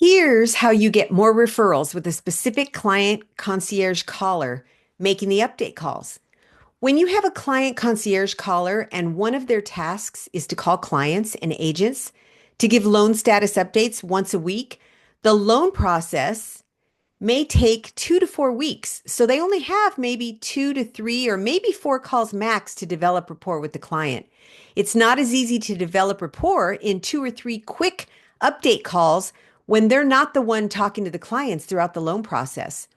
Here's how you get more referrals with a specific client concierge caller making the update calls. When you have a client concierge caller and one of their tasks is to call clients and agents to give loan status updates once a week, the loan process may take 2 to 4 weeks. So they only have maybe 2 to 3 or maybe 4 calls max to develop rapport with the client. It's not as easy to develop rapport in 2 or 3 quick update calls when they're not the one talking to the clients throughout the loan process.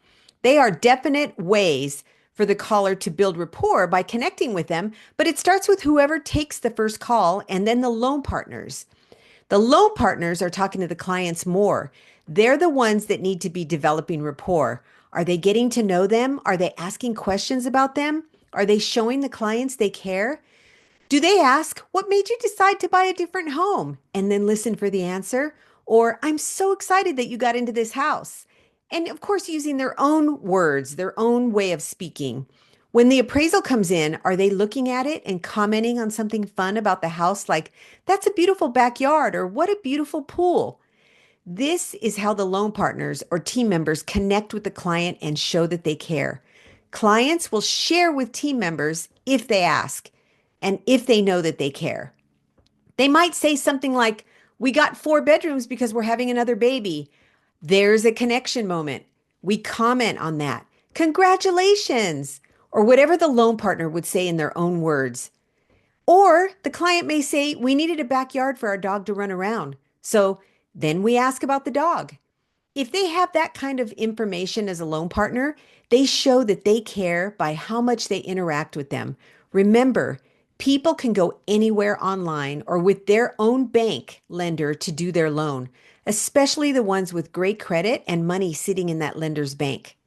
They are definite ways for the caller to build rapport by connecting with them, but it starts with whoever takes the first call and then the loan partners. The loan partners are talking to the clients more. They're the ones that need to be developing rapport. Are they getting to know them? Are they asking questions about them? Are they showing the clients they care? Do they ask, what made you decide to buy a different home? And then listen for the answer? Or, I'm so excited that you got into this house. And of course, using their own words, their own way of speaking. When the appraisal comes in, are they looking at it and commenting on something fun about the house, like, that's a beautiful backyard, or what a beautiful pool? This is how the loan partners or team members connect with the client and show that they care. Clients will share with team members if they ask and if they know that they care. They might say something like, we got 4 bedrooms because we're having another baby. There's a connection moment. We comment on that. Congratulations, or whatever the loan partner would say in their own words. Or the client may say, we needed a backyard for our dog to run around. So then we ask about the dog. If they have that kind of information as a loan partner, they show that they care by how much they interact with them. Remember, people can go anywhere online or with their own bank lender to do their loan, especially the ones with great credit and money sitting in that lender's bank.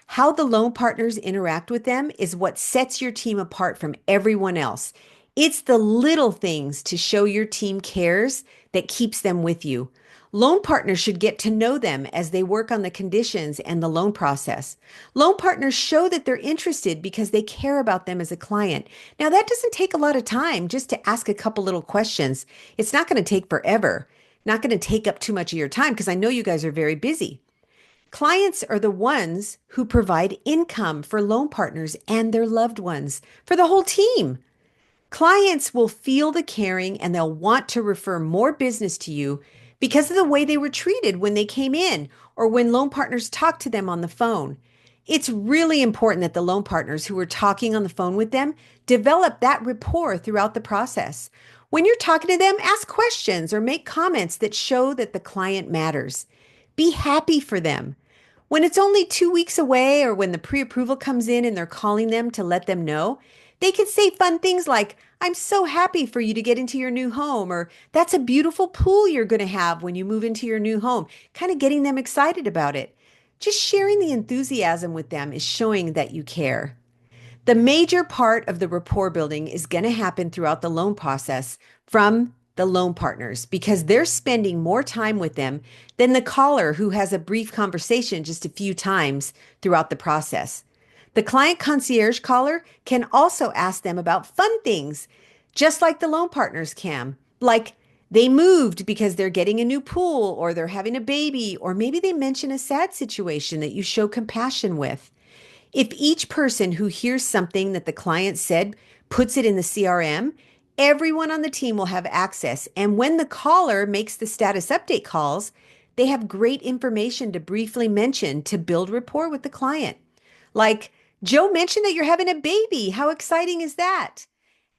How the loan partners interact with them is what sets your team apart from everyone else. It's the little things to show your team cares that keeps them with you. Loan partners should get to know them as they work on the conditions and the loan process. Loan partners show that they're interested because they care about them as a client. Now, that doesn't take a lot of time just to ask a couple little questions. It's not going to take forever, not going to take up too much of your time because I know you guys are very busy. Clients are the ones who provide income for loan partners and their loved ones, for the whole team. Clients will feel the caring and they'll want to refer more business to you because of the way they were treated when they came in or when loan partners talked to them on the phone. It's really important that the loan partners who are talking on the phone with them develop that rapport throughout the process. When you're talking to them, ask questions or make comments that show that the client matters. Be happy for them. When it's only 2 weeks away or when the pre approval comes in and they're calling them to let them know, they can say fun things like, I'm so happy for you to get into your new home, or that's a beautiful pool you're going to have when you move into your new home, kind of getting them excited about it. Just sharing the enthusiasm with them is showing that you care. The major part of the rapport building is going to happen throughout the loan process from the loan partners because they're spending more time with them than the caller who has a brief conversation just a few times throughout the process. The client concierge caller can also ask them about fun things, just like the loan partners can, like they moved because they're getting a new pool or they're having a baby, or maybe they mention a sad situation that you show compassion with. If each person who hears something that the client said puts it in the CRM, everyone on the team will have access. And when the caller makes the status update calls, they have great information to briefly mention to build rapport with the client. Like, Joe mentioned that you're having a baby. How exciting is that?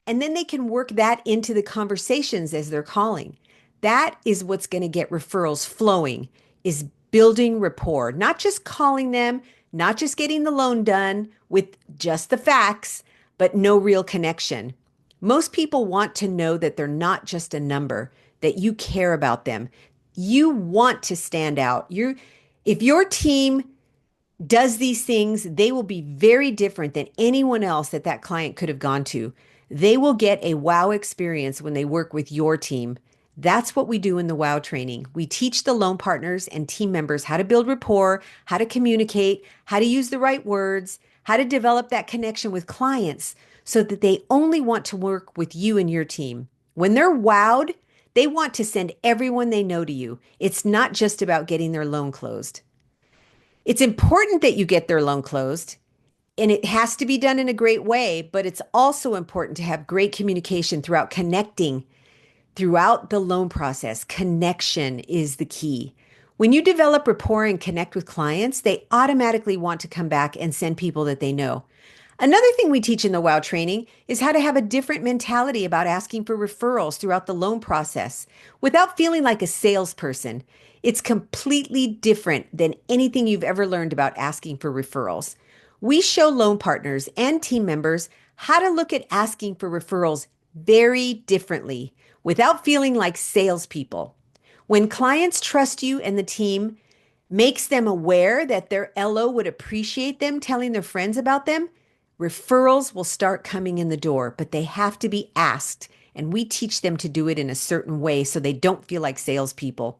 And then they can work that into the conversations as they're calling. That is what's going to get referrals flowing, is building rapport, not just calling them, not just getting the loan done with just the facts, but no real connection. Most people want to know that they're not just a number, that you care about them. You want to stand out. If your team does these things, they will be very different than anyone else that that client could have gone to. They will get a wow experience when they work with your team. That's what we do in the wow training. We teach the loan partners and team members how to build rapport, how to communicate, how to use the right words, how to develop that connection with clients so that they only want to work with you and your team. When they're wowed, They want to send everyone they know to you. It's not just about getting their loan closed. It's important that you get their loan closed, and it has to be done in a great way, but it's also important to have great communication throughout connecting throughout the loan process. Connection is the key. When you develop rapport and connect with clients, they automatically want to come back and send people that they know. Another thing we teach in the WOW training is how to have a different mentality about asking for referrals throughout the loan process without feeling like a salesperson. It's completely different than anything you've ever learned about asking for referrals. We show loan partners and team members how to look at asking for referrals very differently without feeling like salespeople. When clients trust you and the team makes them aware that their LO would appreciate them telling their friends about them, referrals will start coming in the door, but they have to be asked, and we teach them to do it in a certain way so they don't feel like salespeople.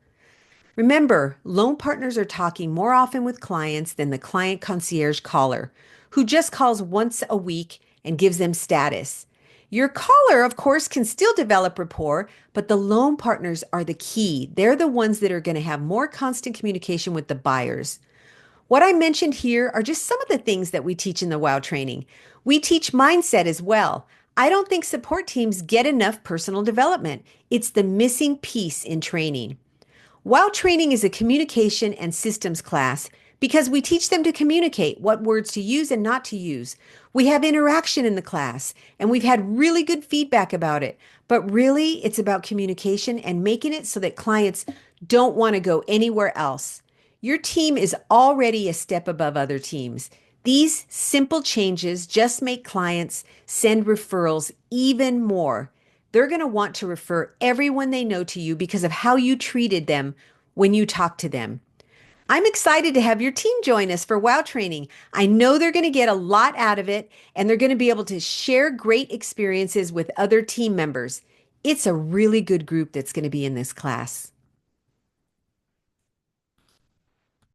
Remember, loan partners are talking more often with clients than the client concierge caller, who just calls once a week and gives them status. Your caller, of course, can still develop rapport, but the loan partners are the key. They're the ones that are going to have more constant communication with the buyers. What I mentioned here are just some of the things that we teach in the WOW training. We teach mindset as well. I don't think support teams get enough personal development. It's the missing piece in training. WOW training is a communication and systems class because we teach them to communicate what words to use and not to use. We have interaction in the class, and we've had really good feedback about it. But really, it's about communication and making it so that clients don't want to go anywhere else. Your team is already a step above other teams. These simple changes just make clients send referrals even more. They're going to want to refer everyone they know to you because of how you treated them when you talk to them. I'm excited to have your team join us for WOW training. I know they're going to get a lot out of it, and they're going to be able to share great experiences with other team members. It's a really good group that's going to be in this class.